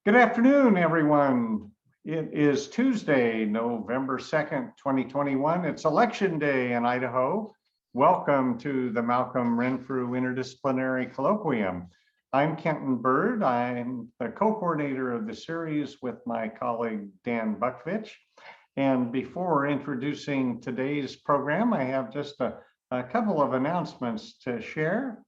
Good afternoon, everyone. It is Tuesday, November 2nd, 2021. It's Election Day in Idaho. Welcome to the Malcolm Renfrew Interdisciplinary Colloquium. I'm Kenton Bird. I'm the co-coordinator of the series with my colleague, Dan Buckvich. And before introducing today's program, I have just a couple of announcements to share.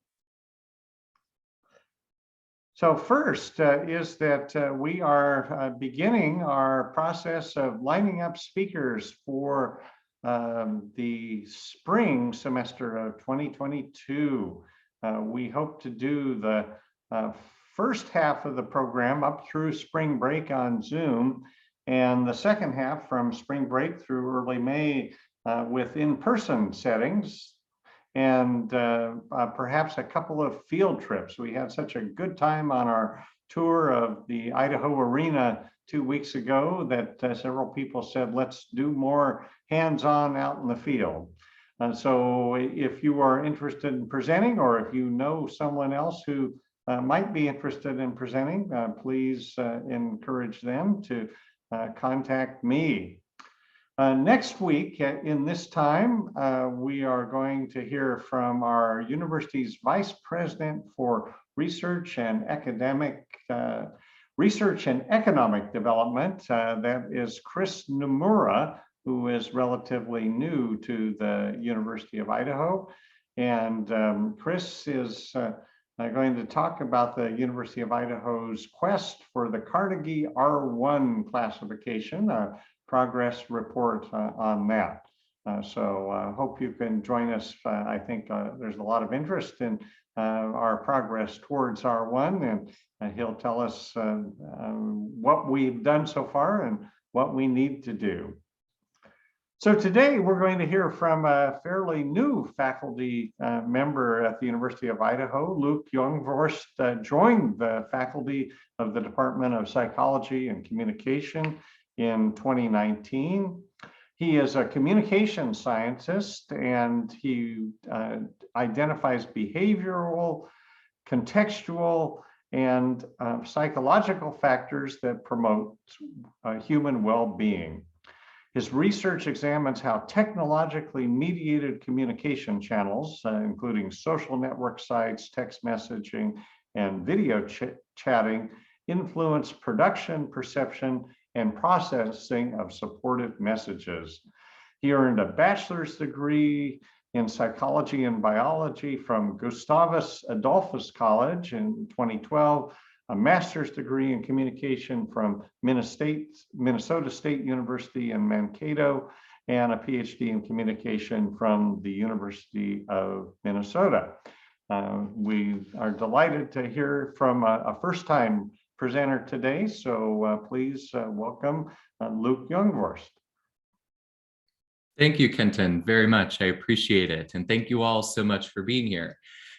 So first is that we are beginning our process of lining up speakers for the spring semester of 2022. We hope to do the first half of the program up through spring break on Zoom, and the second half from spring break through early May with in-person settings, and perhaps a couple of field trips. We had such a good time on our tour of the Idaho Arena 2 weeks ago that several people said, let's do more hands-on out in the field. So if you are interested in presenting, or if you know someone else who might be interested in presenting, please encourage them to contact me. Next week, in this time, we are going to hear from our university's Vice President for Research and Economic Development. That is Chris Nomura, who is relatively new to the University of Idaho. And Chris is going to talk about the University of Idaho's quest for the Carnegie R1 classification, progress report on that. So hope you can join us. I think there's a lot of interest in our progress towards R1, and he'll tell us what we've done so far and what we need to do. So today we're going to hear from a fairly new faculty member at the University of Idaho. Lucas Youngvorst joined the faculty of the Department of Psychology and Communication in 2019. He is a communication scientist, and he identifies behavioral, contextual, and psychological factors that promote human well-being. His research examines how technologically mediated communication channels, including social network sites, text messaging, and video chatting, influence production, perception, and processing of supportive messages. He earned a bachelor's degree in psychology and biology from Gustavus Adolphus College in 2012, a master's degree in communication from Minnesota State University in Mankato, and a PhD in communication from the University of Minnesota. We are delighted to hear from a first-time presenter today, so please welcome Lucas Youngvorst. Thank you, Kenton, very much. I appreciate it. And thank you all so much for being here.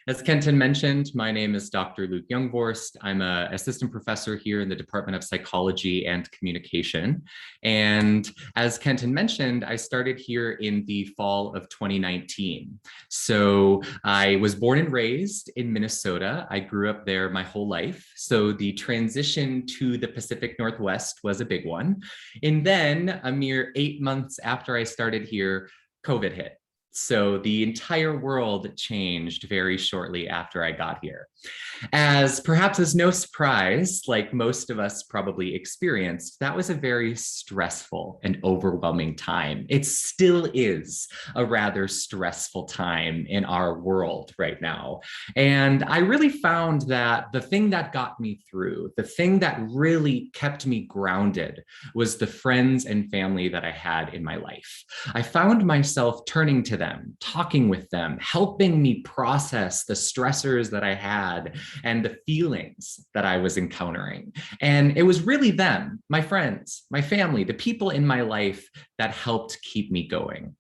As Kenton mentioned, my name is Dr. Lucas Youngvorst. I'm an assistant professor here in the Department of Psychology and Communication. And as Kenton mentioned, I started here in the fall of 2019. So I was born and raised in Minnesota. I grew up there my whole life. So the transition to the Pacific Northwest was a big one. And then a mere 8 months after I started here, COVID hit. So the entire world changed very shortly after I got here. Perhaps as no surprise, like most of us probably experienced, that was a very stressful and overwhelming time. It still is a rather stressful time in our world right now. And I really found that the thing that got me through, the thing that really kept me grounded, was the friends and family that I had in my life. I found myself turning to them, talking with them, helping me process the stressors that I had and the feelings that I was encountering. And it was really them, my friends, my family, the people in my life that helped keep me going.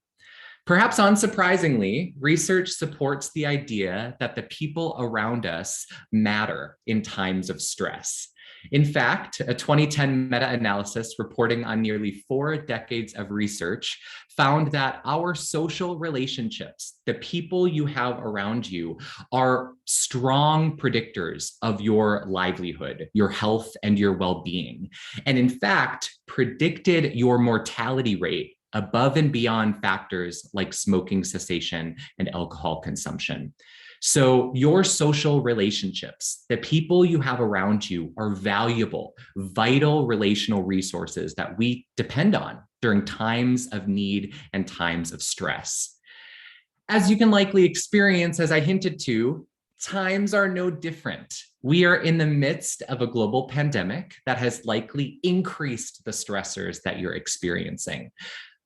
Perhaps unsurprisingly, research supports the idea that the people around us matter in times of stress. In fact, a 2010 meta-analysis reporting on nearly 4 decades of research found that our social relationships, the people you have around you, are strong predictors of your livelihood, your health, and your well-being. And in fact, predicted your mortality rate above and beyond factors like smoking cessation and alcohol consumption. So your social relationships, the people you have around you, are valuable, vital relational resources that we depend on during times of need and times of stress. As you can likely experience, as I hinted to, times are no different. We are in the midst of a global pandemic that has likely increased the stressors that you're experiencing.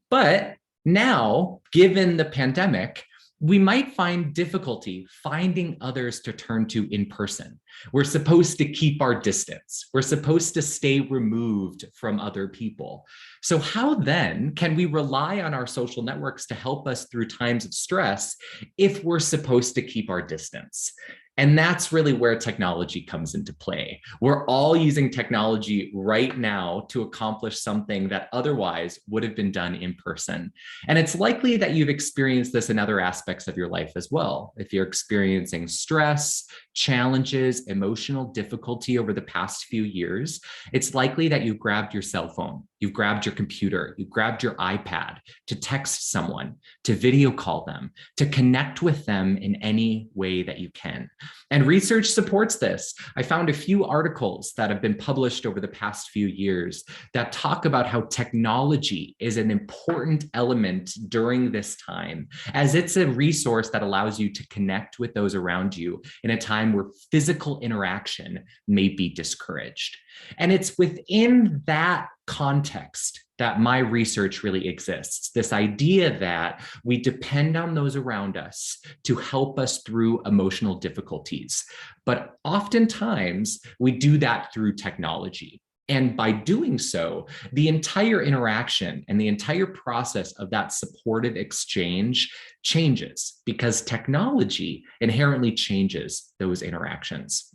But now, given the pandemic, we might find difficulty finding others to turn to in person. We're supposed to keep our distance. We're supposed to stay removed from other people. So how then can we rely on our social networks to help us through times of stress if we're supposed to keep our distance? And that's really where technology comes into play. We're all using technology right now to accomplish something that otherwise would have been done in person. And it's likely that you've experienced this in other aspects of your life as well. If you're experiencing stress, challenges, emotional difficulty over the past few years, it's likely that you've grabbed your cell phone, you've grabbed your computer, you've grabbed your iPad to text someone, to video call them, to connect with them in any way that you can. And research supports this. I found a few articles that have been published over the past few years that talk about how technology is an important element during this time, as it's a resource that allows you to connect with those around you in a time where physical interaction may be discouraged. And it's within that context that my research really exists. This idea that we depend on those around us to help us through emotional difficulties. But oftentimes we do that through technology. And by doing so, the entire interaction and the entire process of that supportive exchange changes because technology inherently changes those interactions.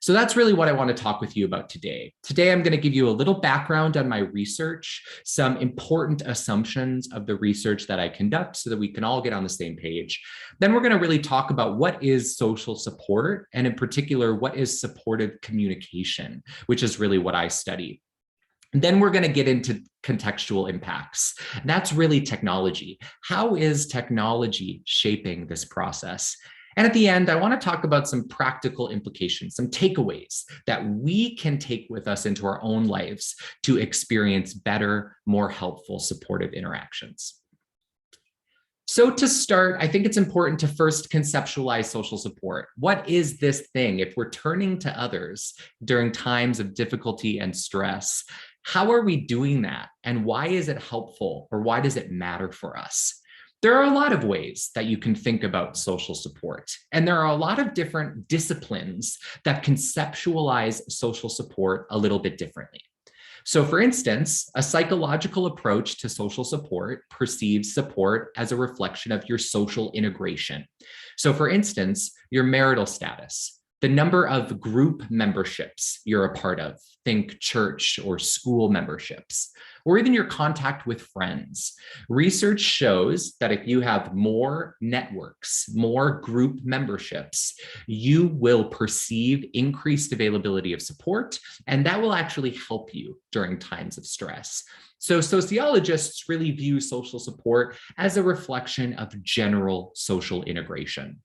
So that's really what I want to talk with you about today. Today, I'm going to give you a little background on my research, some important assumptions of the research that I conduct so that we can all get on the same page. Then we're going to really talk about what is social support, and in particular, what is supportive communication, which is really what I study. Then we're going to get into contextual impacts. That's really technology. How is technology shaping this process? And at the end, I want to talk about some practical implications, some takeaways that we can take with us into our own lives to experience better, more helpful, supportive interactions. So to start, I think it's important to first conceptualize social support. What is this thing? If we're turning to others during times of difficulty and stress, how are we doing that? And why is it helpful, or why does it matter for us? There are a lot of ways that you can think about social support, and there are a lot of different disciplines that conceptualize social support a little bit differently. So for instance, a psychological approach to social support perceives support as a reflection of your social integration. So for instance, your marital status, the number of group memberships you're a part of, think church or school memberships, or even your contact with friends. Research shows that if you have more networks, more group memberships, you will perceive increased availability of support, and that will actually help you during times of stress. So sociologists really view social support as a reflection of general social integration.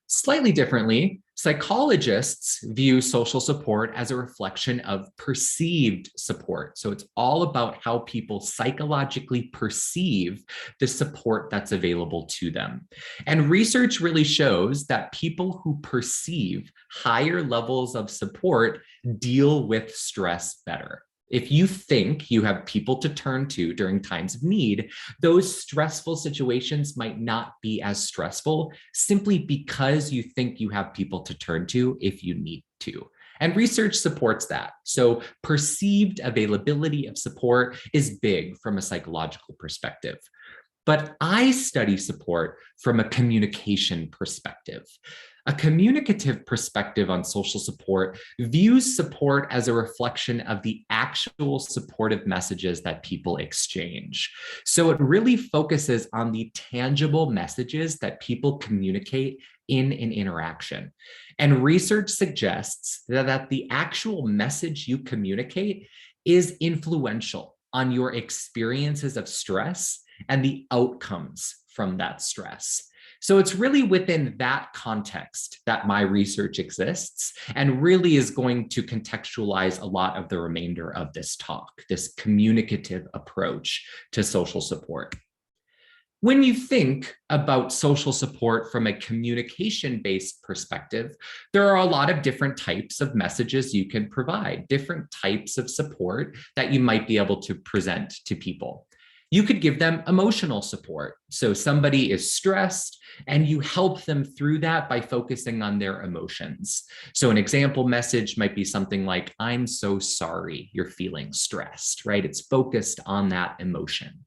Slightly differently, psychologists view social support as a reflection of perceived support. So it's all about how people psychologically perceive the support that's available to them. And research really shows that people who perceive higher levels of support deal with stress better. If you think you have people to turn to during times of need, those stressful situations might not be as stressful simply because you think you have people to turn to if you need to. And research supports that. So perceived availability of support is big from a psychological perspective. But I study support from a communication perspective. A communicative perspective on social support views support as a reflection of the actual supportive messages that people exchange. So it really focuses on the tangible messages that people communicate in an interaction. And research suggests that the actual message you communicate is influential on your experiences of stress and the outcomes from that stress. So it's really within that context that my research exists and really is going to contextualize a lot of the remainder of this talk, this communicative approach to social support. When you think about social support from a communication-based perspective, there are a lot of different types of messages you can provide, different types of support that you might be able to present to people. You could give them emotional support. So somebody is stressed and you help them through that by focusing on their emotions. So an example message might be something like, I'm so sorry you're feeling stressed, right? It's focused on that emotion.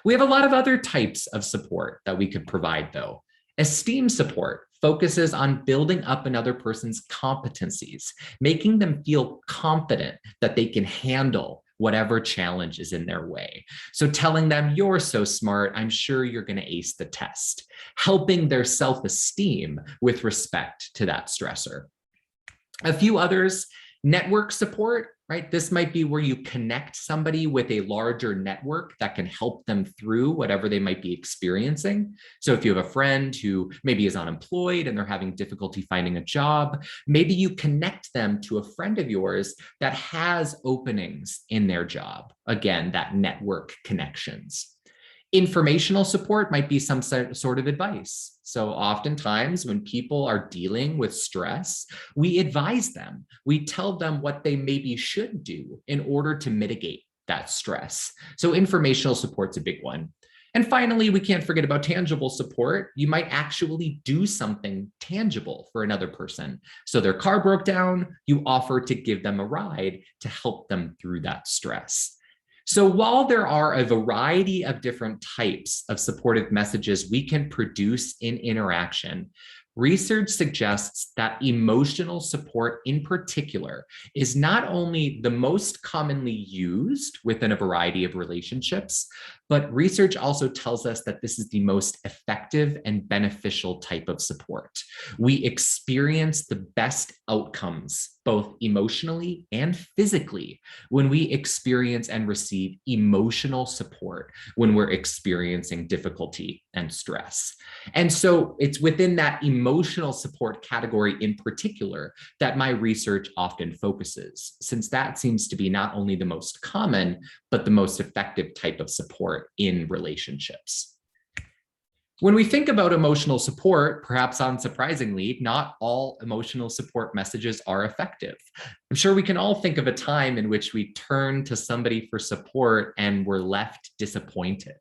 We have a lot of other types of support that we could provide though. Esteem support focuses on building up another person's competencies, making them feel confident that they can handle whatever challenge is in their way. So telling them, you're so smart, I'm sure you're going to ace the test, helping their self-esteem with respect to that stressor. A few others, network support, right? This might be where you connect somebody with a larger network that can help them through whatever they might be experiencing. So if you have a friend who maybe is unemployed and they're having difficulty finding a job, maybe you connect them to a friend of yours that has openings in their job. Again, that network connections. Informational support might be some sort of advice. So oftentimes when people are dealing with stress, we advise them. We tell them what they maybe should do in order to mitigate that stress. So informational support's a big one. And finally, we can't forget about tangible support. You might actually do something tangible for another person. So their car broke down, you offer to give them a ride to help them through that stress. So while there are a variety of different types of supportive messages we can produce in interaction, research suggests that emotional support in particular is not only the most commonly used within a variety of relationships, but research also tells us that this is the most effective and beneficial type of support. We experience the best outcomes, both emotionally and physically, when we experience and receive emotional support when we're experiencing difficulty and stress. And so it's within that emotional support category in particular that my research often focuses, since that seems to be not only the most common, but the most effective type of support in relationships. When we think about emotional support, perhaps unsurprisingly, not all emotional support messages are effective. I'm sure we can all think of a time in which we turn to somebody for support and we're left disappointed,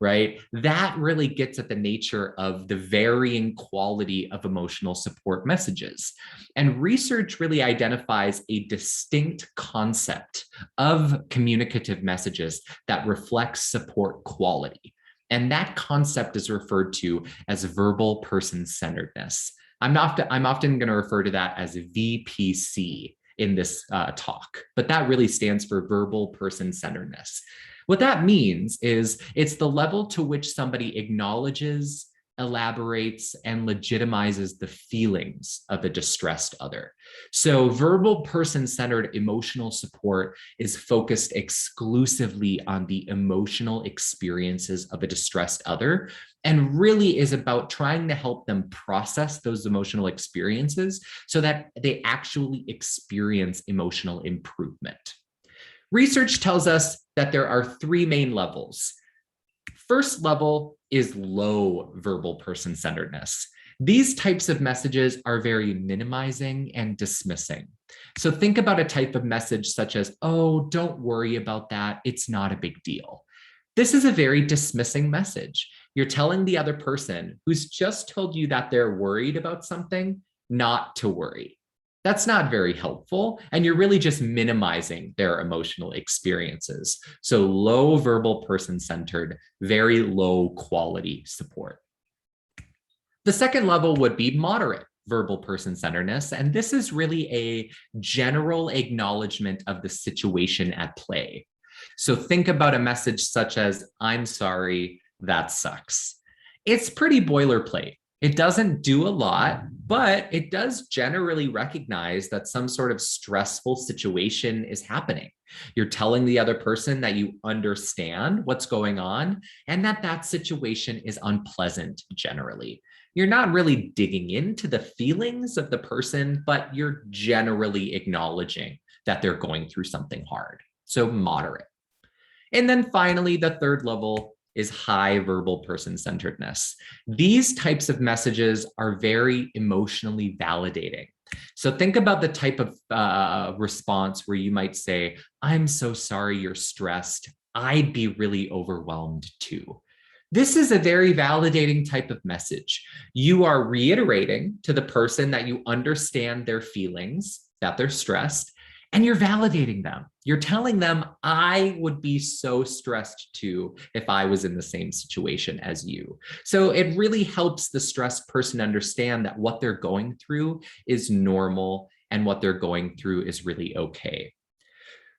right? That really gets at the nature of the varying quality of emotional support messages. And research really identifies a distinct concept of communicative messages that reflects support quality. And that concept is referred to as verbal person-centeredness. I'm often going to refer to that as VPC in this talk, but that really stands for verbal person-centeredness. What that means is it's the level to which somebody acknowledges, elaborates, and legitimizes the feelings of a distressed other. So verbal person-centered emotional support is focused exclusively on the emotional experiences of a distressed other and really is about trying to help them process those emotional experiences so that they actually experience emotional improvement. Research tells us that there are three main levels. First level is low verbal person-centeredness. These types of messages are very minimizing and dismissing. So think about a type of message such as, oh, don't worry about that, it's not a big deal. This is a very dismissing message. You're telling the other person who's just told you that they're worried about something not to worry. That's not very helpful, and you're really just minimizing their emotional experiences. So low verbal person-centered, very low quality support. The second level would be moderate verbal person-centeredness, and this is really a general acknowledgement of the situation at play. So think about a message such as, "I'm sorry, that sucks." It's pretty boilerplate. It doesn't do a lot, but it does generally recognize that some sort of stressful situation is happening. You're telling the other person that you understand what's going on and that that situation is unpleasant generally. You're not really digging into the feelings of the person, but you're generally acknowledging that they're going through something hard. So moderate. And then finally, the third level is high verbal person-centeredness. These types of messages are very emotionally validating. So think about the type of response where you might say, "I'm so sorry you're stressed. I'd be really overwhelmed too." This is a very validating type of message. You are reiterating to the person that you understand their feelings, that they're stressed, and you're validating them. You're telling them, "I would be so stressed too if I was in the same situation as you." So it really helps the stressed person understand that what they're going through is normal and what they're going through is really okay.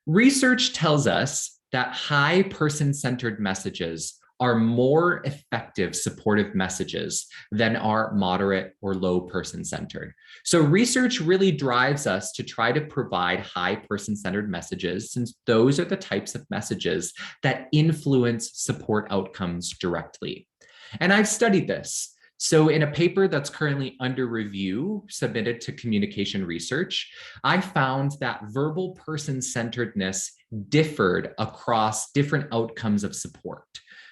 Research tells us that high person-centered messages are more effective supportive messages than are moderate or low person-centered. So research really drives us to try to provide high person-centered messages, since those are the types of messages that influence support outcomes directly. And I've studied this. So in a paper that's currently under review, submitted to Communication Research, I found that verbal person-centeredness differed across different outcomes of support.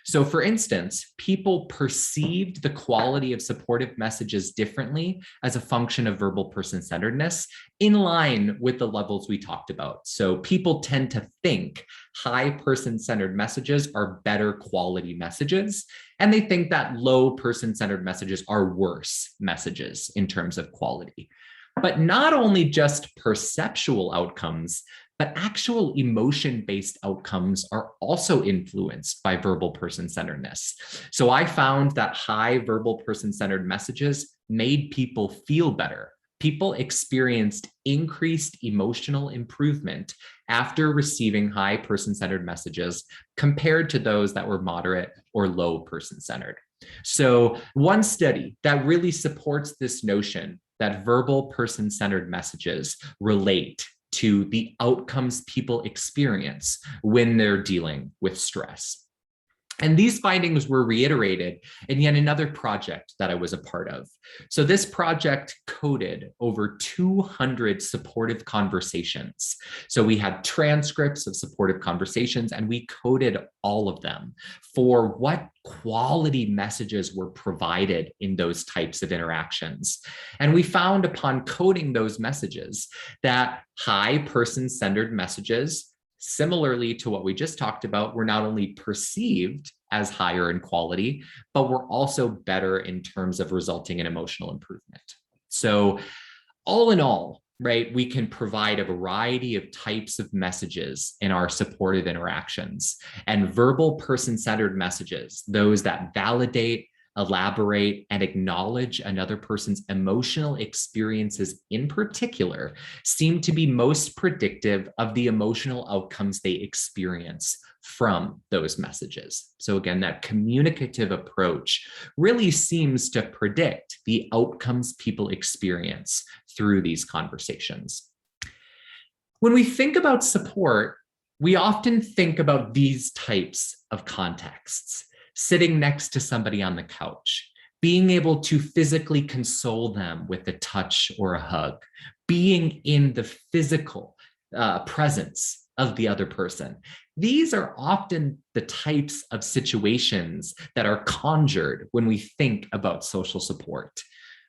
So for instance, people perceived the quality of supportive messages differently as a function of verbal person-centeredness, in line with the levels we talked about. So people tend to think high person-centered messages are better quality messages, and they think that low person-centered messages are worse messages in terms of quality. But not only just perceptual outcomes, but actual emotion-based outcomes are also influenced by verbal person-centeredness. So I found that high verbal person-centered messages made people feel better. People experienced increased emotional improvement after receiving high person-centered messages compared to those that were moderate or low person-centered. So one study that really supports this notion that verbal person-centered messages relate to the outcomes people experience when they're dealing with stress. And these findings were reiterated in yet another project that I was a part of. So this project coded over 200 supportive conversations. So we had transcripts of supportive conversations and we coded all of them for what quality messages were provided in those types of interactions. And we found upon coding those messages that high person-centered messages, similarly to what we just talked about, were not only perceived as higher in quality, but were also better in terms of resulting in emotional improvement. So all in all, right, we can provide a variety of types of messages in our supportive interactions, and verbal person-centered messages, those that validate, elaborate, and acknowledge another person's emotional experiences in particular, seem to be most predictive of the emotional outcomes they experience from those messages. So again, that communicative approach really seems to predict the outcomes people experience through these conversations. When we think about support, we often think about these types of contexts: sitting next to somebody on the couch, being able to physically console them with a touch or a hug, being in the physical presence of the other person. These are often the types of situations that are conjured when we think about social support.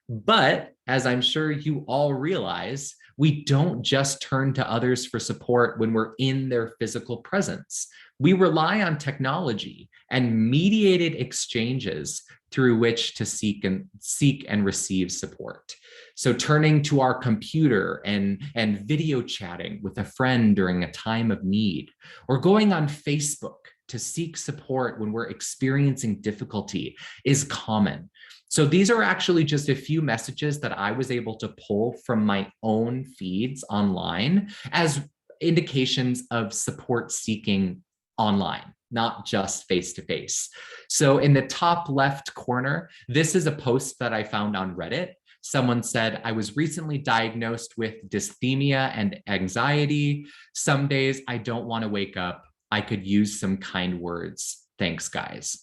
But as I'm sure you all realize, we don't just turn to others for support when we're in their physical presence. We rely on technology and mediated exchanges through which to seek and receive support. So turning to our computer and video chatting with a friend during a time of need, or going on Facebook to seek support when we're experiencing difficulty, is common. So these are actually just a few messages that I was able to pull from my own feeds online as indications of support seeking online, not just face-to-face. So in the top left corner, this is a post that I found on Reddit. Someone said, I was recently diagnosed with dysthymia and anxiety. Some days I don't want to wake up. I could use some kind words. Thanks, guys.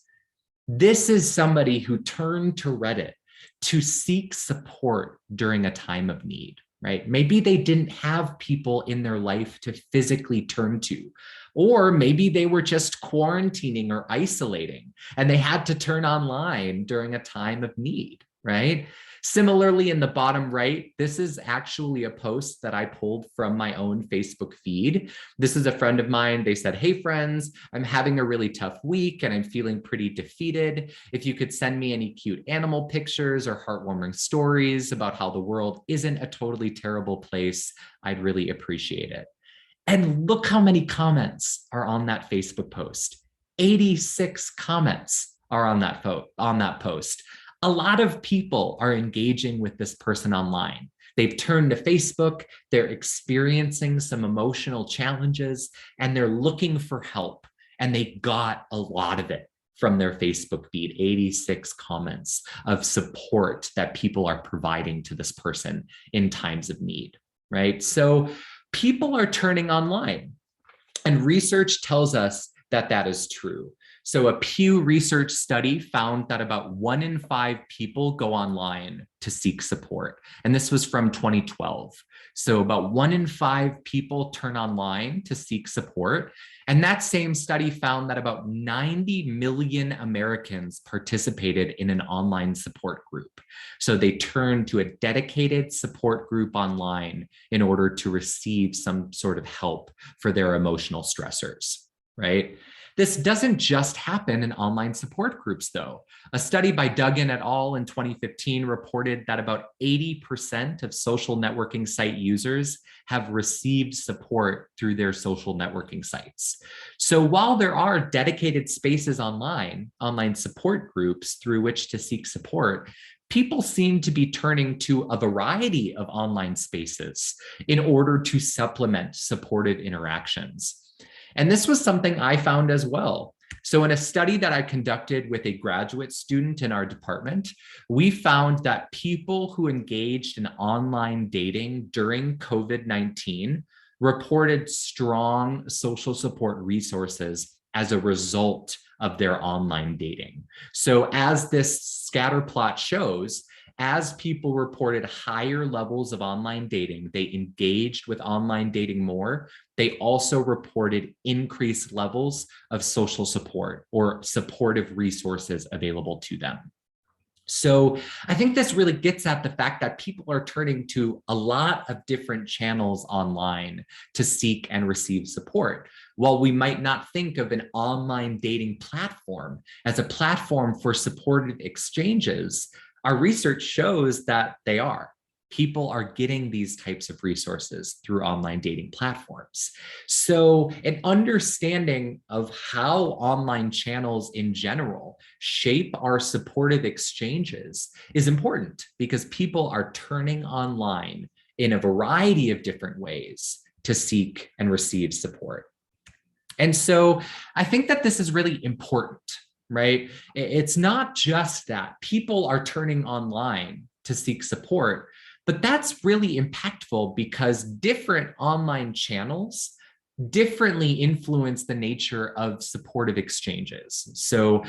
This is somebody who turned to Reddit to seek support during a time of need, right? Maybe they didn't have people in their life to physically turn to, or maybe they were just quarantining or isolating and they had to turn online during a time of need, right? Similarly, in the bottom right, this is actually a post that I pulled from my own Facebook feed. This is a friend of mine. They said, hey friends, I'm having a really tough week and I'm feeling pretty defeated. If you could send me any cute animal pictures or heartwarming stories about how the world isn't a totally terrible place, I'd really appreciate it. And look how many comments are on that Facebook post. 86 comments are on that post. A lot of people are engaging with this person online. They've turned to Facebook, they're experiencing some emotional challenges, and they're looking for help. And they got a lot of it from their Facebook feed, 86 comments of support that people are providing to this person in times of need, right? So people are turning online, and research tells us that that is true. So a Pew Research study found that about 1 in 5 people go online to seek support. And this was from 2012. So about 1 in 5 people turn online to seek support. And that same study found that about 90 million Americans participated in an online support group. So they turned to a dedicated support group online in order to receive some sort of help for their emotional stressors, right? This doesn't just happen in online support groups, though. A study by Duggan et al. In 2015 reported that about 80% of social networking site users have received support through their social networking sites. So while there are dedicated spaces online support groups through which to seek support, people seem to be turning to a variety of online spaces in order to supplement supportive interactions. And this was something I found as well. So in a study that I conducted with a graduate student in our department, we found that people who engaged in online dating during COVID-19 reported strong social support resources as a result of their online dating. So as this scatter plot shows, as people reported higher levels of online dating, they engaged with online dating more. They also reported increased levels of social support or supportive resources available to them. So I think this really gets at the fact that people are turning to a lot of different channels online to seek and receive support. While we might not think of an online dating platform as a platform for supportive exchanges, our research shows that they are. People are getting these types of resources through online dating platforms. So an understanding of how online channels in general shape our supportive exchanges is important because people are turning online in a variety of different ways to seek and receive support. And so I think that this is really important, right? It's not just that people are turning online to seek support, but that's really impactful because different online channels differently influence the nature of supportive exchanges. So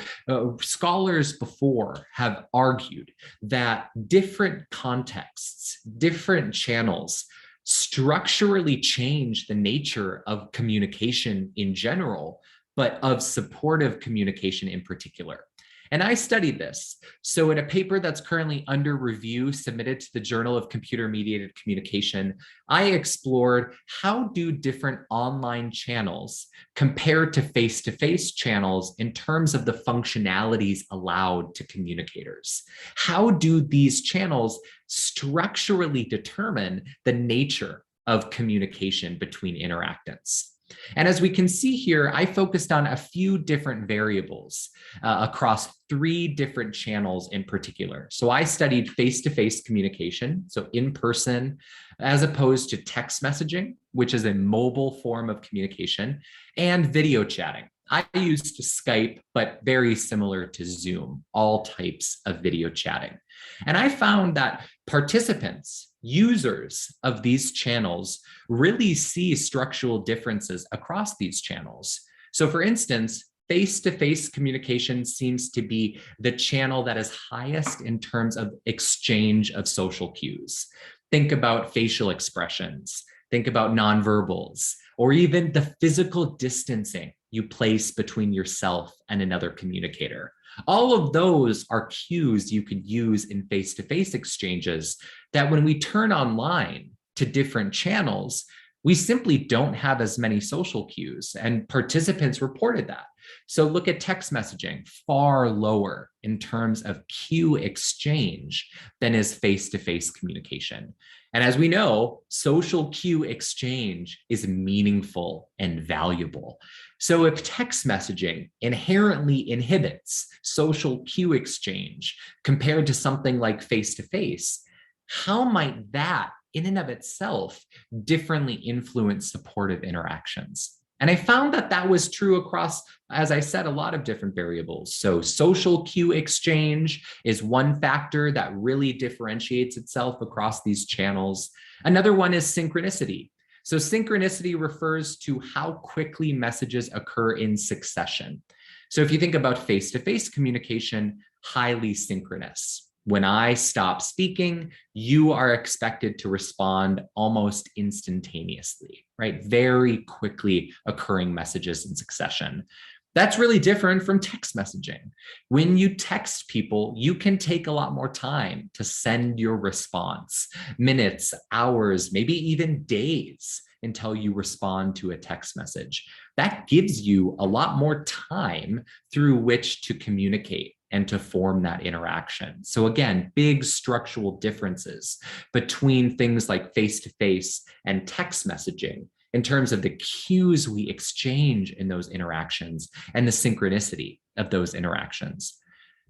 scholars before have argued that different contexts, different channels structurally change the nature of communication in general, but of supportive communication in particular. And I studied this. So in a paper that's currently under review, submitted to the Journal of Computer-Mediated Communication, I explored how do different online channels compare to face-to-face channels in terms of the functionalities allowed to communicators. How do these channels structurally determine the nature of communication between interactants? And as we can see here, I focused on a few different variables across 3 different channels in particular. So I studied face-to-face communication, so in person, as opposed to text messaging, which is a mobile form of communication, and video chatting. I used Skype, but very similar to Zoom, all types of video chatting. And I found that participants, users of these channels, really see structural differences across these channels. So for instance, face-to-face communication seems to be the channel that is highest in terms of exchange of social cues. Think about facial expressions, think about nonverbals, or even the physical distancing you place between yourself and another communicator. All of those are cues you could use in face-to-face exchanges that when we turn online to different channels, we simply don't have as many social cues, and participants reported that. So look at text messaging, far lower in terms of cue exchange than is face-to-face communication. And as we know, social cue exchange is meaningful and valuable. So if text messaging inherently inhibits social cue exchange compared to something like face-to-face, how might that in and of itself differently influence supportive interactions? And I found that that was true across, as I said, a lot of different variables. So social cue exchange is one factor that really differentiates itself across these channels. Another one is synchronicity. So synchronicity refers to how quickly messages occur in succession. So if you think about face-to-face communication, highly synchronous. When I stop speaking, you are expected to respond almost instantaneously, right? Very quickly occurring messages in succession. That's really different from text messaging. When you text people, you can take a lot more time to send your response, minutes, hours, maybe even days until you respond to a text message. That gives you a lot more time through which to communicate and to form that interaction. So again, big structural differences between things like face-to-face and text messaging in terms of the cues we exchange in those interactions and the synchronicity of those interactions.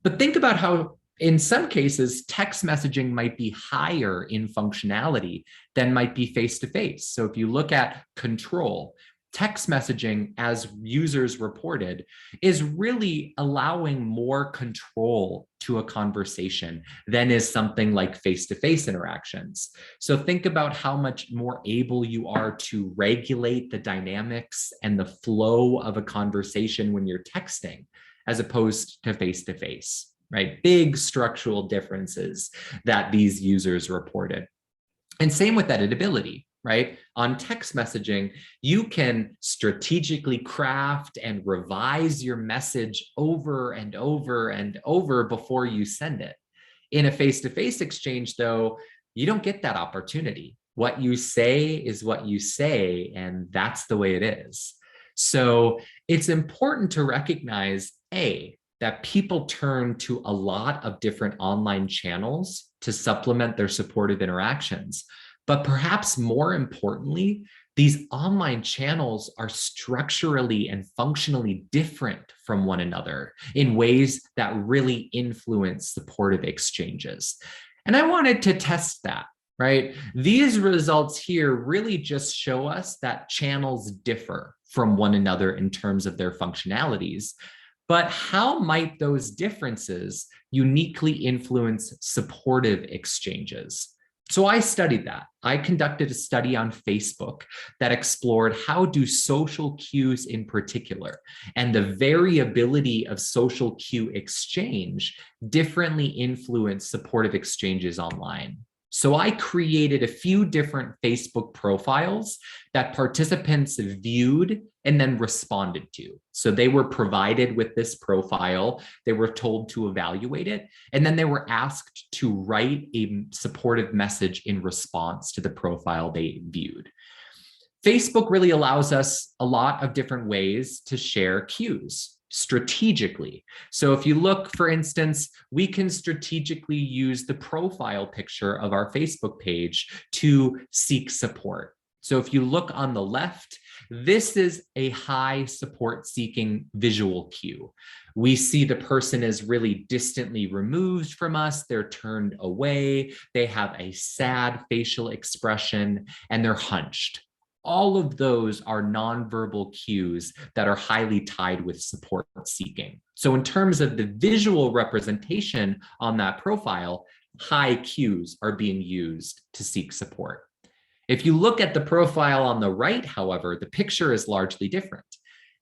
But think about how in some cases, text messaging might be higher in functionality than might be face-to-face. So if you look at control, text messaging, as users reported, is really allowing more control to a conversation than is something like face-to-face interactions. So think about how much more able you are to regulate the dynamics and the flow of a conversation when you're texting, as opposed to face-to-face, right? Big structural differences that these users reported. And same with editability. Right? On text messaging, you can strategically craft and revise your message over and over and over before you send it. In a face-to-face exchange, though, you don't get that opportunity. What you say is what you say, and that's the way it is. So it's important to recognize, A, that people turn to a lot of different online channels to supplement their supportive interactions. But perhaps more importantly, these online channels are structurally and functionally different from one another in ways that really influence supportive exchanges. And I wanted to test that, right? These results here really just show us that channels differ from one another in terms of their functionalities. But how might those differences uniquely influence supportive exchanges? So I studied that. I conducted a study on Facebook that explored how do social cues in particular and the variability of social cue exchange differently influence supportive exchanges online. So I created a few different Facebook profiles that participants viewed and then responded to. So they were provided with this profile, they were told to evaluate it, and then they were asked to write a supportive message in response to the profile they viewed. Facebook really allows us a lot of different ways to share cues strategically. So if you look, for instance, we can strategically use the profile picture of our Facebook page to seek support. So if you look on the left, This is a high support seeking visual cue. We see the person is really distantly removed from us. They're turned away. They have a sad facial expression and they're hunched. All of those are nonverbal cues that are highly tied with support seeking. So in terms of the visual representation on that profile, high cues are being used to seek support. If you look at the profile on the right, however, the picture is largely different.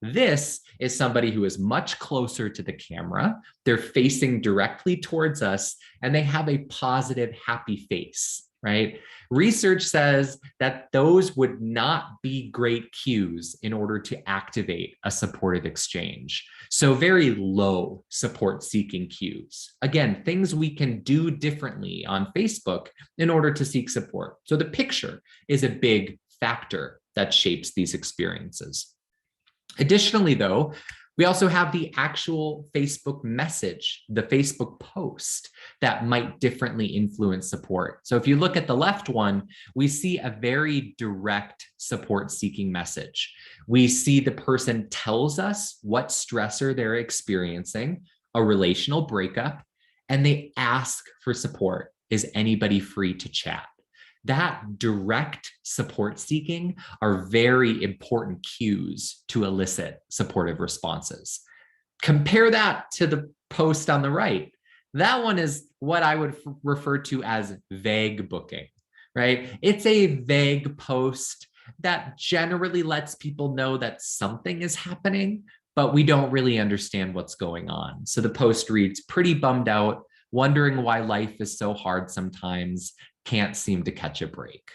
This is somebody who is much closer to the camera. They're facing directly towards us, and they have a positive, happy face, right? Research says that those would not be great cues in order to activate a supportive exchange. So very low support-seeking cues. Again, things we can do differently on Facebook in order to seek support. So the picture is a big factor that shapes these experiences. Additionally, though, we also have the actual Facebook message, the Facebook post that might differently influence support. So if you look at the left one, we see a very direct support-seeking message. We see the person tells us what stressor they're experiencing, a relational breakup, and they ask for support. Is anybody free to chat? That direct support seeking are very important cues to elicit supportive responses. Compare that to the post on the right. That one is what I would refer to as vague booking, right? It's a vague post that generally lets people know that something is happening, but we don't really understand what's going on. So the post reads, pretty bummed out, wondering why life is so hard sometimes, can't seem to catch a break.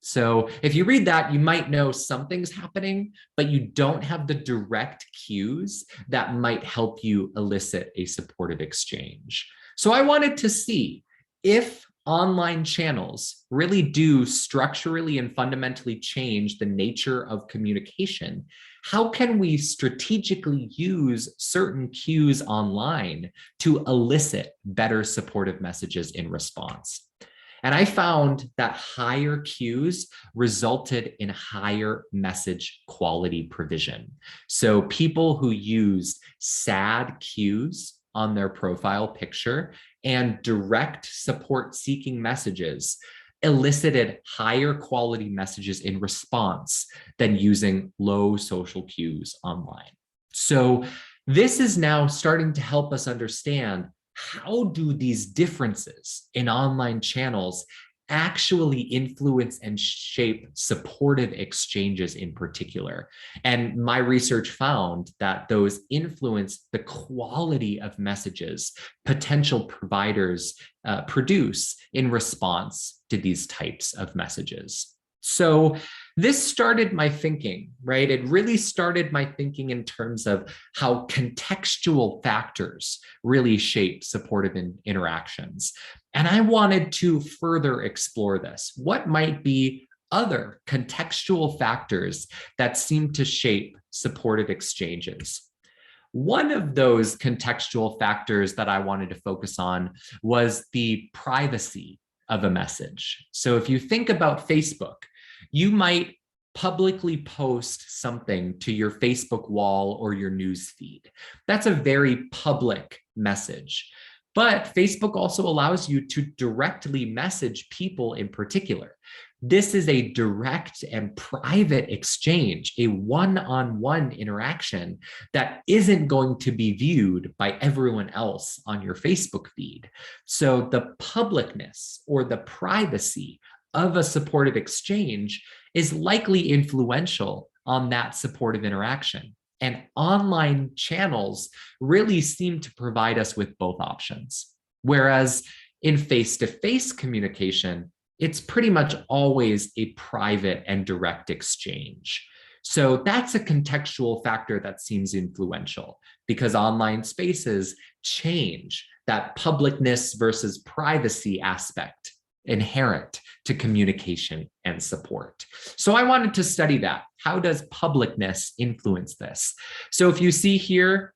So if you read that, you might know something's happening, but you don't have the direct cues that might help you elicit a supportive exchange. So I wanted to see if online channels really do structurally and fundamentally change the nature of communication. How can we strategically use certain cues online to elicit better supportive messages in response? And I found that higher cues resulted in higher message quality provision. So people who used sad cues on their profile picture and direct support seeking messages elicited higher quality messages in response than using low social cues online. So this is now starting to help us understand, how do these differences in online channels actually influence and shape supportive exchanges in particular? And my research found that those influence the quality of messages potential providers produce in response to these types of messages. So this started my thinking, right? It really started my thinking in terms of how contextual factors really shape supportive interactions. And I wanted to further explore this. What might be other contextual factors that seem to shape supportive exchanges? One of those contextual factors that I wanted to focus on was the privacy of a message. So if you think about Facebook, you might publicly post something to your Facebook wall or your news feed. That's a very public message. But Facebook also allows you to directly message people in particular. This is a direct and private exchange, a one-on-one interaction that isn't going to be viewed by everyone else on your Facebook feed. So the publicness or the privacy of a supportive exchange is likely influential on that supportive interaction. And online channels really seem to provide us with both options. Whereas in face-to-face communication, it's pretty much always a private and direct exchange. So that's a contextual factor that seems influential, because online spaces change that publicness versus privacy aspect inherent to communication and support. So I wanted to study that. How does publicness influence this? So if you see here,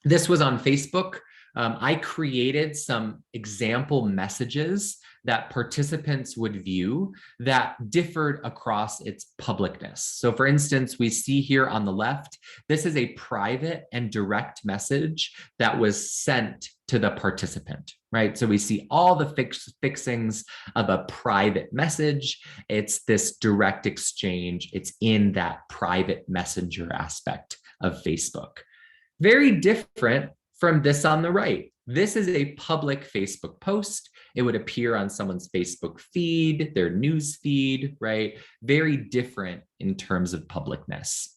this was on Facebook. I created some example messages that participants would view that differed across its publicness. So for instance, we see here on the left, this is a private and direct message that was sent to the participant, right? So we see all the fixings of a private message. It's this direct exchange. It's in that private messenger aspect of Facebook. Very different from this on the right. This is a public Facebook post. It would appear on someone's Facebook feed, their news feed, right? Very different in terms of publicness.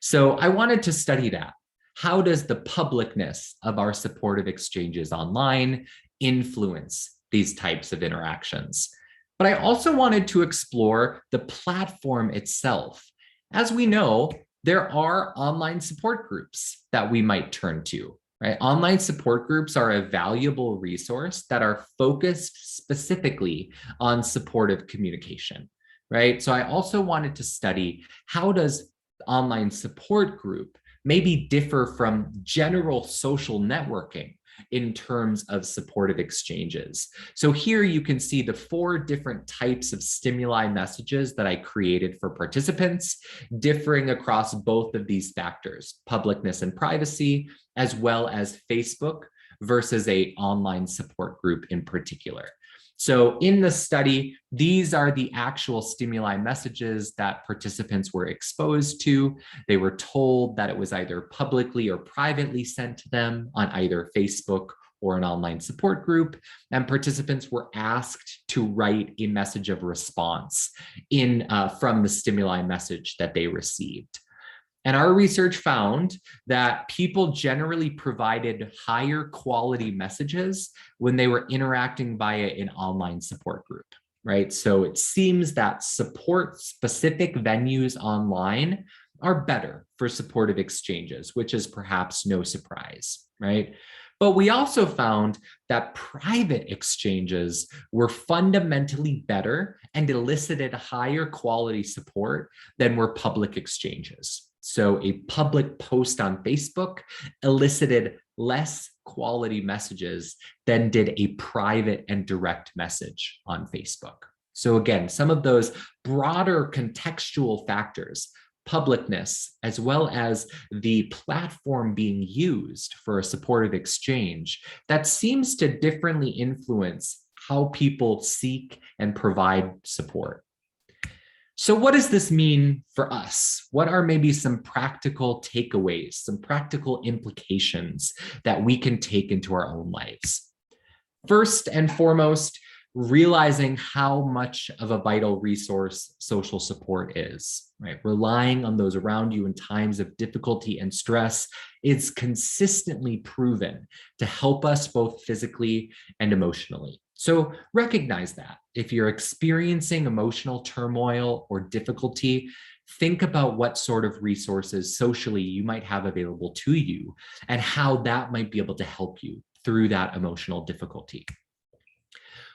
So I wanted to study that. How does the publicness of our supportive exchanges online influence these types of interactions? But I also wanted to explore the platform itself. As we know, there are online support groups that we might turn to, right? Online support groups are a valuable resource that are focused specifically on supportive communication, right? So I also wanted to study, how does online support group maybe differ from general social networking in terms of supportive exchanges? So here you can see the 4 different types of stimuli messages that I created for participants, differing across both of these factors, publicness and privacy, as well as Facebook versus an online support group in particular. So in the study, these are the actual stimuli messages that participants were exposed to. They were told that it was either publicly or privately sent to them on either Facebook or an online support group, and participants were asked to write a message of response from the stimuli message that they received. And our research found that people generally provided higher quality messages when they were interacting via an online support group, right? So it seems that support-specific venues online are better for supportive exchanges, which is perhaps no surprise, right? But we also found that private exchanges were fundamentally better and elicited higher quality support than were public exchanges. So a public post on Facebook elicited less quality messages than did a private and direct message on Facebook. So again, some of those broader contextual factors, publicness, as well as the platform being used for a supportive exchange, that seems to differently influence how people seek and provide support. So what does this mean for us? What are maybe some practical takeaways, some practical implications that we can take into our own lives? First and foremost, realizing how much of a vital resource social support is, right? Relying on those around you in times of difficulty and stress is consistently proven to help us both physically and emotionally. So recognize that. If you're experiencing emotional turmoil or difficulty, think about what sort of resources socially you might have available to you and how that might be able to help you through that emotional difficulty.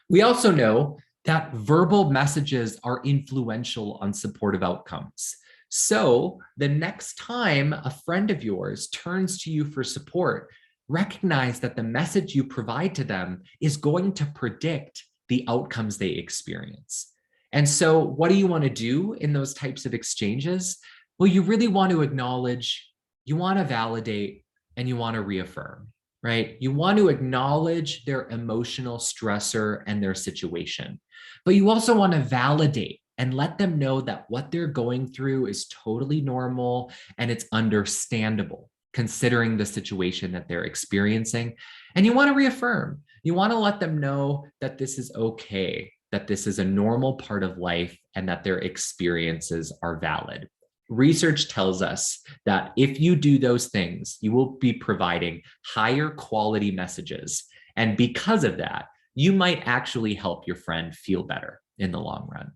We also know that verbal messages are influential on supportive outcomes. So the next time a friend of yours turns to you for support, recognize that the message you provide to them is going to predict the outcomes they experience. And so what do you want to do in those types of exchanges? Well, you really want to acknowledge, you want to validate, and you want to reaffirm, right? You want to acknowledge their emotional stressor and their situation, but you also want to validate and let them know that what they're going through is totally normal and it's understandable, considering the situation that they're experiencing. And you want to reaffirm, you want to let them know that this is okay, that this is a normal part of life and that their experiences are valid. Research tells us that if you do those things, you will be providing higher quality messages. And because of that, you might actually help your friend feel better in the long run.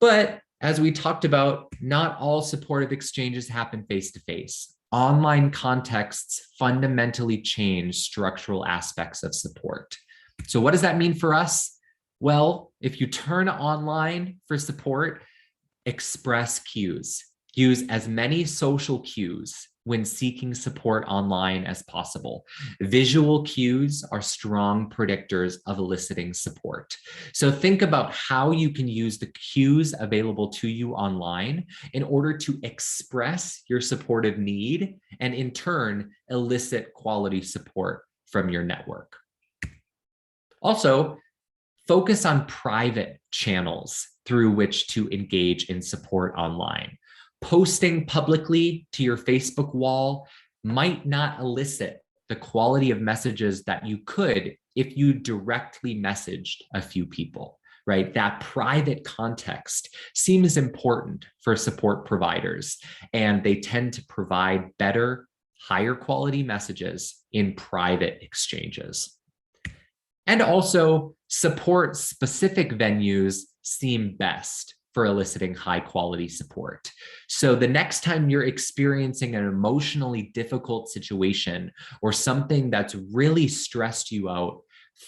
But as we talked about, not all supportive exchanges happen face-to-face. Online contexts fundamentally change structural aspects of support. So what does that mean for us? Well, if you turn online for support, express cues. Use as many social cues when seeking support online as possible. Visual cues are strong predictors of eliciting support. So think about how you can use the cues available to you online in order to express your supportive need and in turn elicit quality support from your network. Also, focus on private channels through which to engage in support online. Posting publicly to your Facebook wall might not elicit the quality of messages that you could if you directly messaged a few people, right? That private context seems important for support providers, and they tend to provide better, higher quality messages in private exchanges. And also, support specific venues seem best for eliciting high quality support. So the next time you're experiencing an emotionally difficult situation or something that's really stressed you out,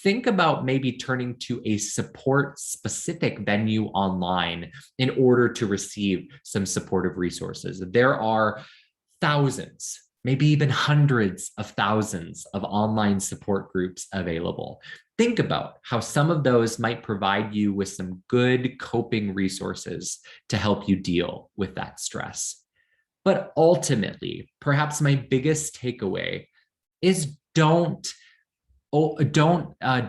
think about maybe turning to a support specific venue online in order to receive some supportive resources. There are thousands, maybe even hundreds of thousands of online support groups available. Think about how some of those might provide you with some good coping resources to help you deal with that stress. But ultimately, perhaps my biggest takeaway is don't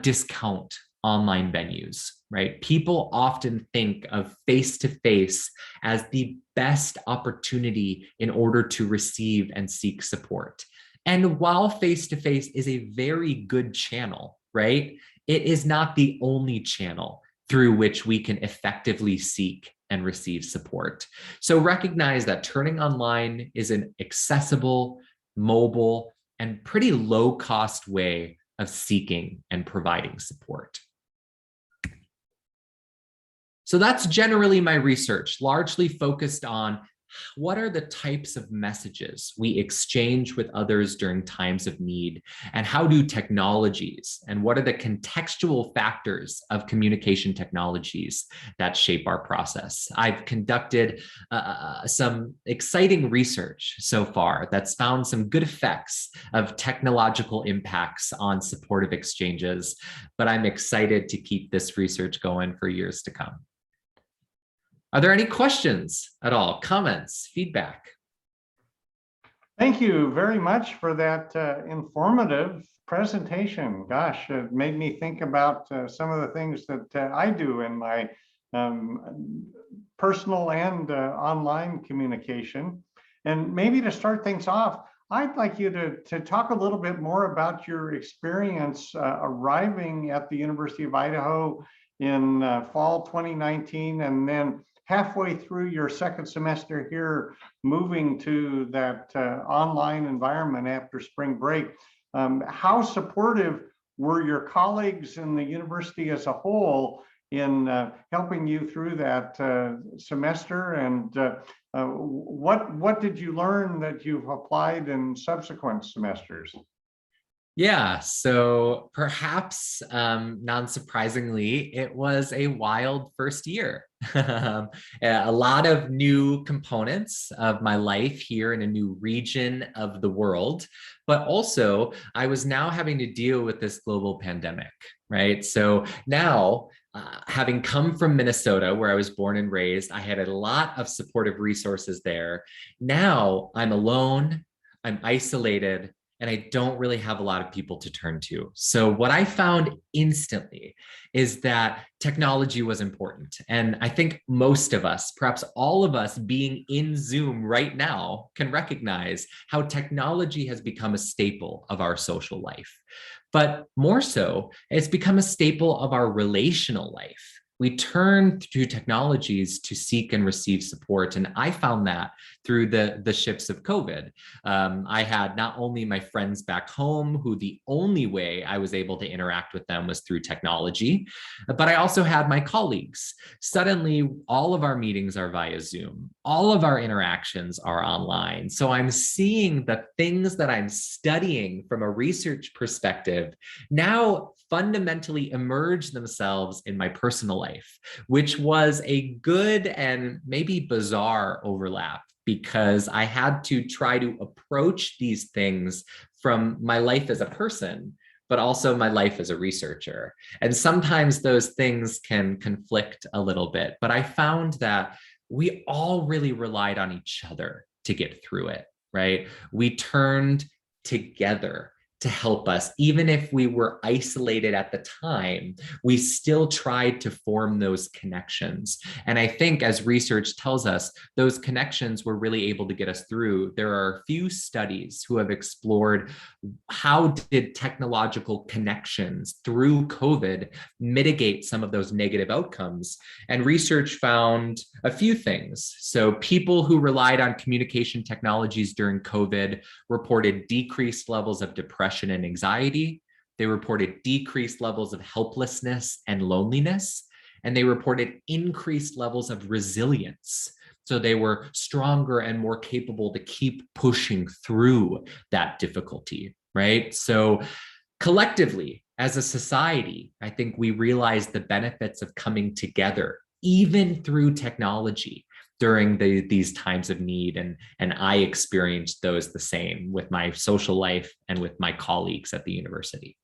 discount online venues, right? People often think of face-to-face as the best opportunity in order to receive and seek support. And while face-to-face is a very good channel, right, it is not the only channel through which we can effectively seek and receive support. So recognize that turning online is an accessible, mobile, and pretty low-cost way of seeking and providing support. So that's generally my research, largely focused on what are the types of messages we exchange with others during times of need, and how do technologies and what are the contextual factors of communication technologies that shape our process. I've conducted some exciting research so far that's found some good effects of technological impacts on supportive exchanges, but I'm excited to keep this research going for years to come. Are there any questions at all, comments, feedback? Thank you very much for that informative presentation. Gosh, it made me think about some of the things that I do in my personal and online communication. And maybe to start things off, I'd like you to talk a little bit more about your experience arriving at the University of Idaho in fall 2019, and then halfway through your second semester here, moving to that online environment after spring break. How supportive were your colleagues in the university as a whole in helping you through that semester? And what did you learn that you've applied in subsequent semesters? Yeah, so perhaps non-surprisingly, it was a wild first year. A lot of new components of my life here in a new region of the world, but also I was now having to deal with this global pandemic, right? So now, having come from Minnesota, where I was born and raised, I had a lot of supportive resources there. Now I'm alone, I'm isolated, and I don't really have a lot of people to turn to. So what I found instantly is that technology was important. And I think most of us, perhaps all of us being in Zoom right now, can recognize how technology has become a staple of our social life. But more so, it's become a staple of our relational life. We turn to technologies to seek and receive support. And I found that through the shifts of COVID. I had not only my friends back home, who the only way I was able to interact with them was through technology, but I also had my colleagues. Suddenly, all of our meetings are via Zoom. All of our interactions are online. So I'm seeing the things that I'm studying from a research perspective now fundamentally emerge themselves in my personal life. life, which was a good and maybe bizarre overlap because I had to try to approach these things from my life as a person, but also my life as a researcher. And sometimes those things can conflict a little bit, but I found that we all really relied on each other to get through it, right? We turned together to help us. Even if we were isolated at the time, we still tried to form those connections. And I think, as research tells us, those connections were really able to get us through. There are a few studies who have explored how did technological connections through COVID mitigate some of those negative outcomes. And research found a few things. So people who relied on communication technologies during COVID reported decreased levels of depression and anxiety. They reported decreased levels of helplessness and loneliness, and they reported increased levels of resilience. So they were stronger and more capable to keep pushing through that difficulty, right? So collectively, as a society, I think we realize the benefits of coming together, even through technology, during these times of need. And I experienced those the same with my social life and with my colleagues at the university.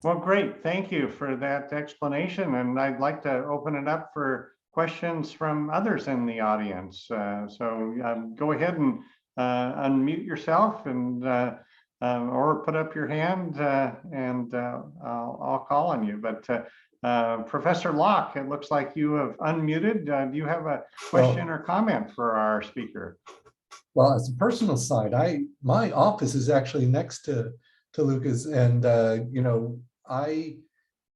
Well, great. Thank you for that explanation. And I'd like to open it up for questions from others in the audience. So go ahead and unmute yourself and or put up your hand and I'll call on you. But Professor Locke, it looks like you have unmuted. Do you have a question or comment for our speaker? Well, as a personal side, my office is actually next to Lucas, and you know, I'm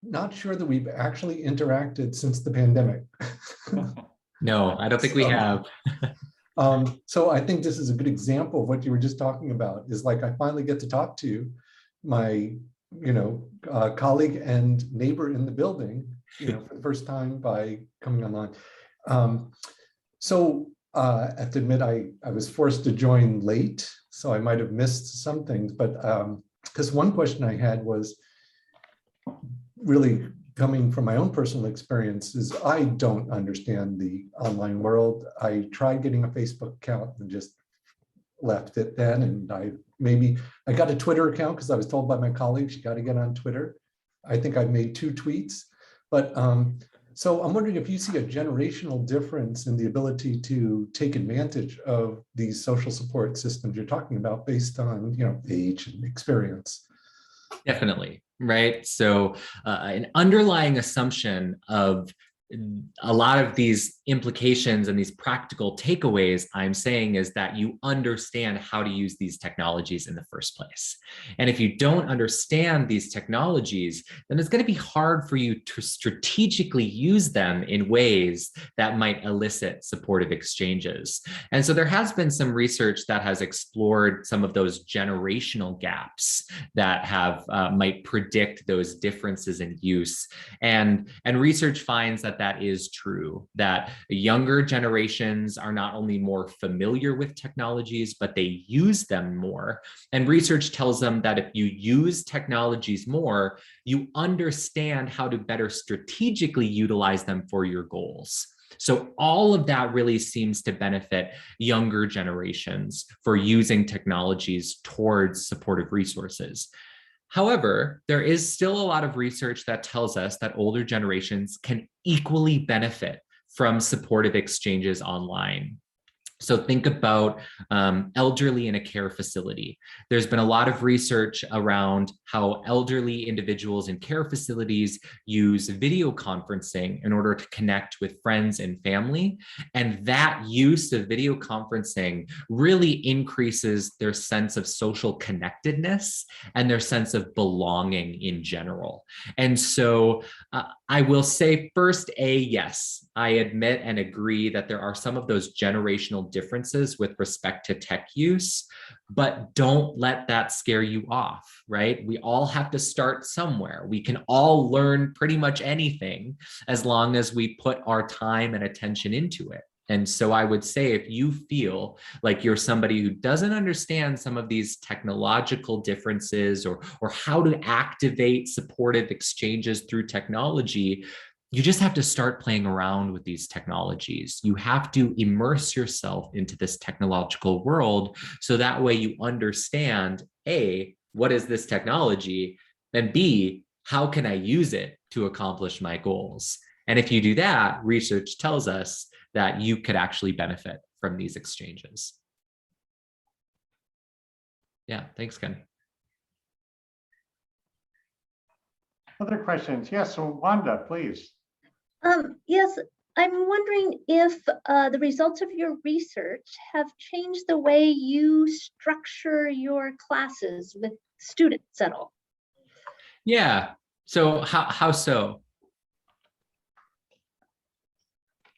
not sure that we've actually interacted since the pandemic. No, I don't think we have. So I think this is a good example of what you were just talking about. Is like I finally get to talk to my colleague and neighbor in the building, for the first time by coming online. So I have to admit, I was forced to join late, so I might have missed some things, but because one question I had was really coming from my own personal experience is I don't understand the online world. I tried getting a Facebook account and just left it then, and I got a Twitter account because I was told by my colleagues you got to get on Twitter. I think I've made 2 tweets, but so I'm wondering if you see a generational difference in the ability to take advantage of these social support systems you're talking about based on age and experience. Definitely, right? So an underlying assumption of a lot of these implications and these practical takeaways I'm saying is that you understand how to use these technologies in the first place. And if you don't understand these technologies, then it's going to be hard for you to strategically use them in ways that might elicit supportive exchanges. And so there has been some research that has explored some of those generational gaps that might predict those differences in use. And research finds that is true, that younger generations are not only more familiar with technologies, but they use them more. And research tells them that if you use technologies more, you understand how to better strategically utilize them for your goals. So all of that really seems to benefit younger generations for using technologies towards supportive resources. However, there is still a lot of research that tells us that older generations can equally benefit from supportive exchanges online. So think about elderly in a care facility. There's been a lot of research around how elderly individuals in care facilities use video conferencing in order to connect with friends and family. And that use of video conferencing really increases their sense of social connectedness and their sense of belonging in general. And so I will say first, yes, I admit and agree that there are some of those generational differences with respect to tech use, but don't let that scare you off, right? We all have to start somewhere. We can all learn pretty much anything as long as we put our time and attention into it. And so I would say if you feel like you're somebody who doesn't understand some of these technological differences or how to activate supportive exchanges through technology, you just have to start playing around with these technologies. You have to immerse yourself into this technological world so that way you understand, A, what is this technology? And B, how can I use it to accomplish my goals? And if you do that, research tells us that you could actually benefit from these exchanges. Yeah, thanks, Ken. Other questions? Yes, so Wanda, please. Yes, I'm wondering if the results of your research have changed the way you structure your classes with students at all. Yeah, so how so?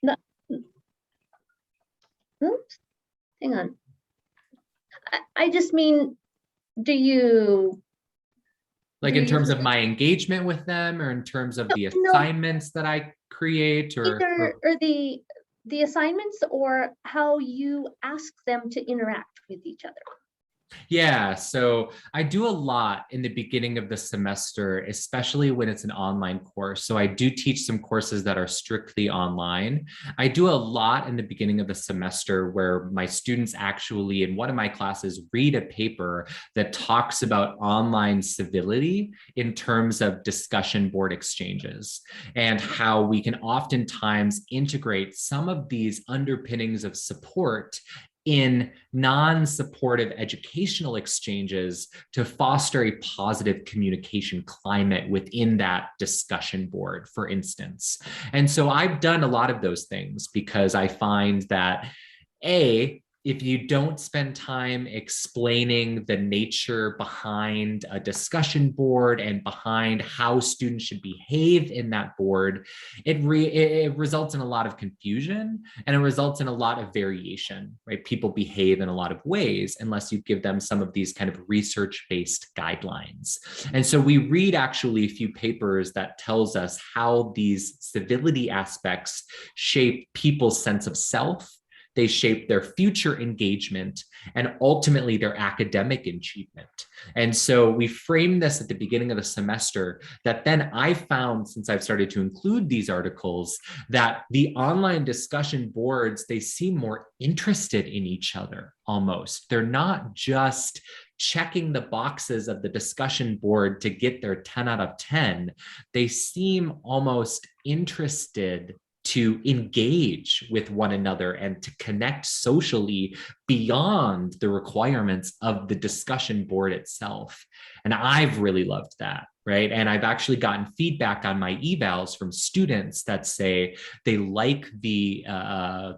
No. Oops, hang on. I just mean, do you... Like in terms of my engagement with them, or in terms of the assignments that I create, or the assignments, or how you ask them to interact with each other? Yeah, so I do a lot in the beginning of the semester, especially when it's an online course. So I do teach some courses that are strictly online. I do a lot in the beginning of the semester where my students actually, in one of my classes, read a paper that talks about online civility in terms of discussion board exchanges, and how we can oftentimes integrate some of these underpinnings of support in non-supportive educational exchanges to foster a positive communication climate within that discussion board, for instance. And so I've done a lot of those things because I find that, A, if you don't spend time explaining the nature behind a discussion board and behind how students should behave in that board, it results in a lot of confusion, and it results in a lot of variation, right? People behave in a lot of ways unless you give them some of these kind of research-based guidelines. And so we read actually a few papers that tells us how these civility aspects shape people's sense of self. They shape their future engagement and ultimately their academic achievement. And so we frame this at the beginning of the semester that then I found, since I've started to include these articles, that the online discussion boards, they seem more interested in each other almost. They're not just checking the boxes of the discussion board to get their 10 out of 10. They seem almost interested to engage with one another and to connect socially beyond the requirements of the discussion board itself. And I've really loved that, right? And I've actually gotten feedback on my evals from students that say they like the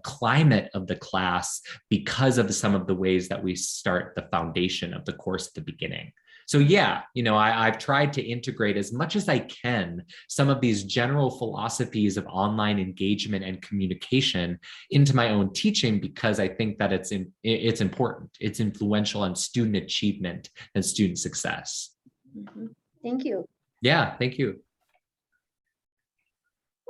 climate of the class because of some of the ways that we start the foundation of the course at the beginning. So yeah, I've tried to integrate as much as I can some of these general philosophies of online engagement and communication into my own teaching, because I think that it's important. It's influential on student achievement and student success. Mm-hmm. Thank you. Yeah, thank you.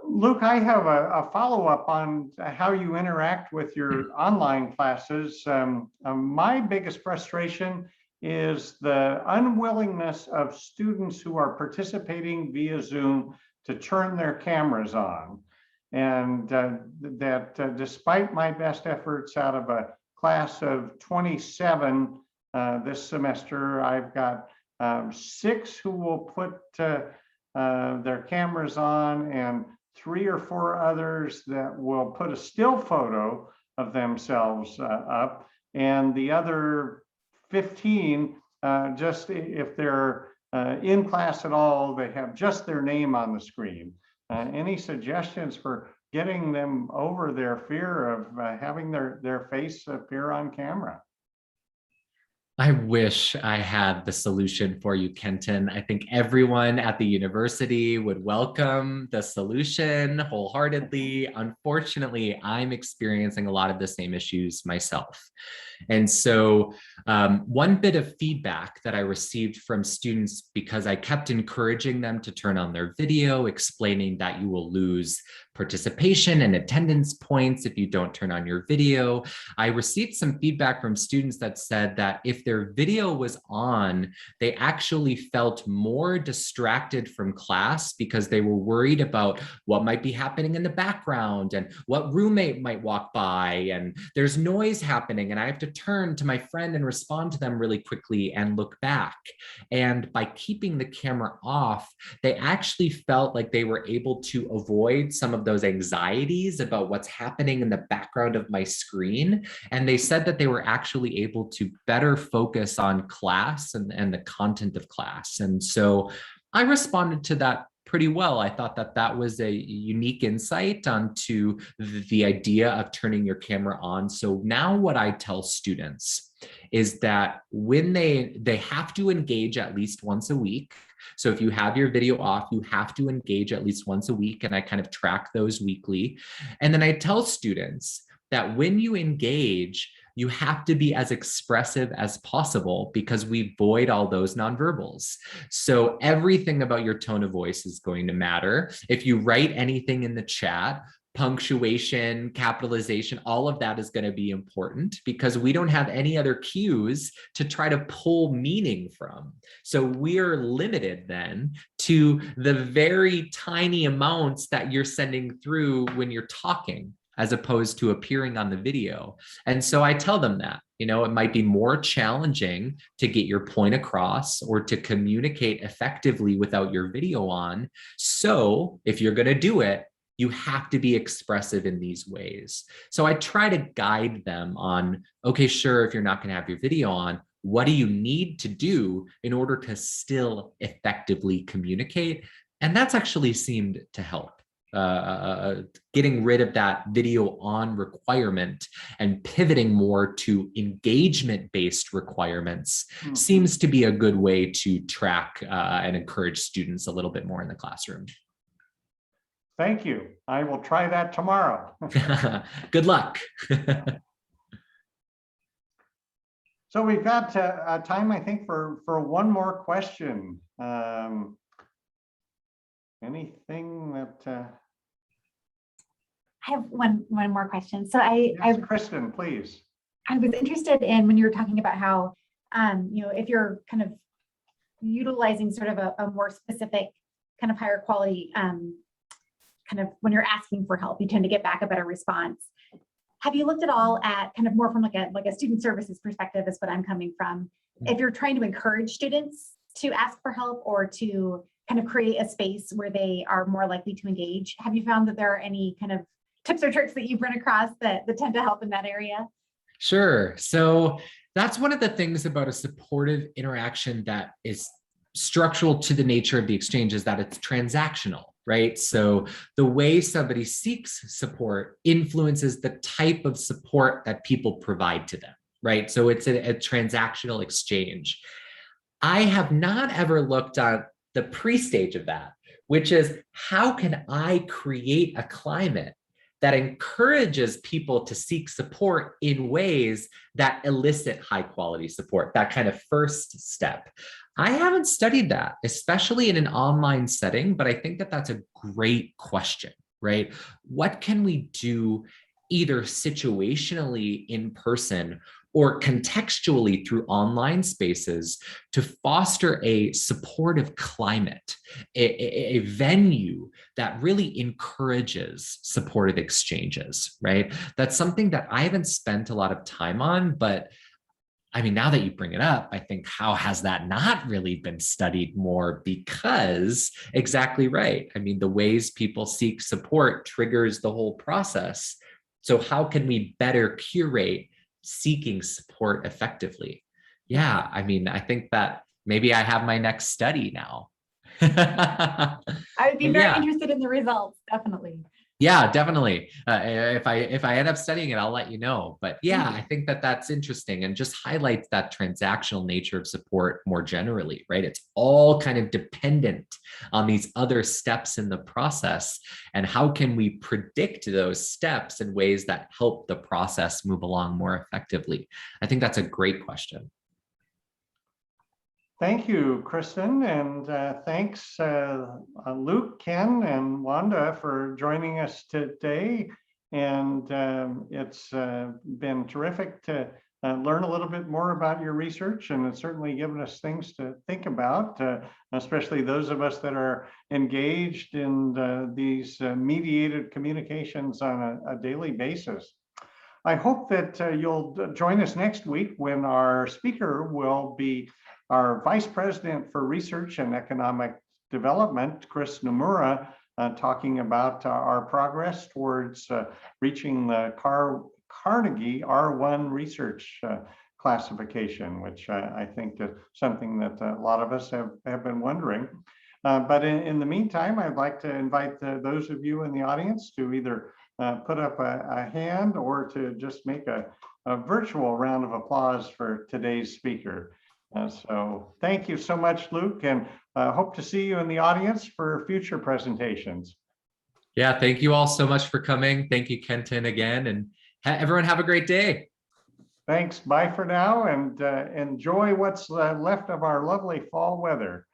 Luke, I have a follow-up on how you interact with your online classes. My biggest frustration is the unwillingness of students who are participating via Zoom to turn their cameras on. And that despite my best efforts out of a class of 27 this semester, I've got 6 who will put their cameras on, and 3 or 4 others that will put a still photo of themselves up, and the other 15, just if they're in class at all, they have just their name on the screen. Any suggestions for getting them over their fear of having their face appear on camera? I wish I had the solution for you, Kenton. I think everyone at the university would welcome the solution wholeheartedly. Unfortunately, I'm experiencing a lot of the same issues myself. And so one bit of feedback that I received from students, because I kept encouraging them to turn on their video, explaining that you will lose participation and attendance points if you don't turn on your video. I received some feedback from students that said that if their video was on, they actually felt more distracted from class because they were worried about what might be happening in the background and what roommate might walk by, and there's noise happening and I have to turn to my friend and respond to them really quickly and look back. And by keeping the camera off, they actually felt like they were able to avoid some of those anxieties about what's happening in the background of my screen. And they said that they were actually able to better focus on class and the content of class. And so I responded to that pretty well. I thought that that was a unique insight onto the idea of turning your camera on. So now what I tell students is that when they have to engage at least once a week. So if you have your video off, you have to engage at least once a week, and I kind of track those weekly. And then I tell students that when you engage, you have to be as expressive as possible because we void all those nonverbals. So everything about your tone of voice is going to matter. If you write anything in the chat, punctuation, capitalization, all of that is going to be important because we don't have any other cues to try to pull meaning from. So we're limited then to the very tiny amounts that you're sending through when you're talking, as opposed to appearing on the video. And so I tell them that, you know, it might be more challenging to get your point across or to communicate effectively without your video on. So if you're going to do it, you have to be expressive in these ways. So I try to guide them on, okay, sure, if you're not going to have your video on, what do you need to do in order to still effectively communicate? And that's actually seemed to help. Getting rid of that video on requirement and pivoting more to engagement-based requirements seems to be a good way to track and encourage students a little bit more in the classroom. Thank you. I will try that tomorrow. Good luck. So we've got time, I think, for one more question. Anything that? I have one more question. So Yes, Kristen, please. I was interested in when you were talking about how, you know, if you're kind of utilizing sort of a more specific kind of higher quality, kind of when you're asking for help, you tend to get back a better response. Have you looked at all at kind of more from like a student services perspective is what I'm coming from. If you're trying to encourage students to ask for help or to kind of create a space where they are more likely to engage, have you found that there are any kind of tips or tricks that you've run across that tend to help in that area? Sure. So that's one of the things about a supportive interaction that is structural to the nature of the exchange is that it's transactional, right? So the way somebody seeks support influences the type of support that people provide to them, right? So it's a transactional exchange. I have not ever looked at the pre-stage of that, which is how can I create a climate that encourages people to seek support in ways that elicit high quality support, that kind of first step. I haven't studied that, especially in an online setting, but I think that that's a great question, right? What can we do either situationally in person or contextually through online spaces to foster a supportive climate, a venue that really encourages supportive exchanges, right? That's something that I haven't spent a lot of time on, but I mean, now that you bring it up, I think how has that not really been studied more? Because exactly right. I mean, the ways people seek support triggers the whole process. So how can we better curate seeking support effectively? Yeah, I mean, I think that maybe I have my next study now. I would be very interested in the results, definitely. Yeah, definitely. If I end up studying it, I'll let you know. But yeah, I think that that's interesting and just highlights that transactional nature of support more generally, right? It's all kind of dependent on these other steps in the process. And how can we predict those steps in ways that help the process move along more effectively? I think that's a great question. Thank you, Kristen, and thanks Luke, Ken, and Wanda for joining us today. And it's been terrific to learn a little bit more about your research, and it's certainly given us things to think about, especially those of us that are engaged in these mediated communications on a daily basis. I hope that you'll join us next week when our speaker will be our Vice President for Research and Economic Development, Chris Nomura, talking about our progress towards reaching the Carnegie R1 research classification, which I think is something that a lot of us have been wondering. But in the meantime, I'd like to invite those of you in the audience to either put up a hand or to just make a virtual round of applause for today's speaker. So thank you so much, Luke, and hope to see you in the audience for future presentations. Yeah, thank you all so much for coming. Thank you, Kenton, again, and everyone have a great day. Thanks. Bye for now, and enjoy what's left of our lovely fall weather.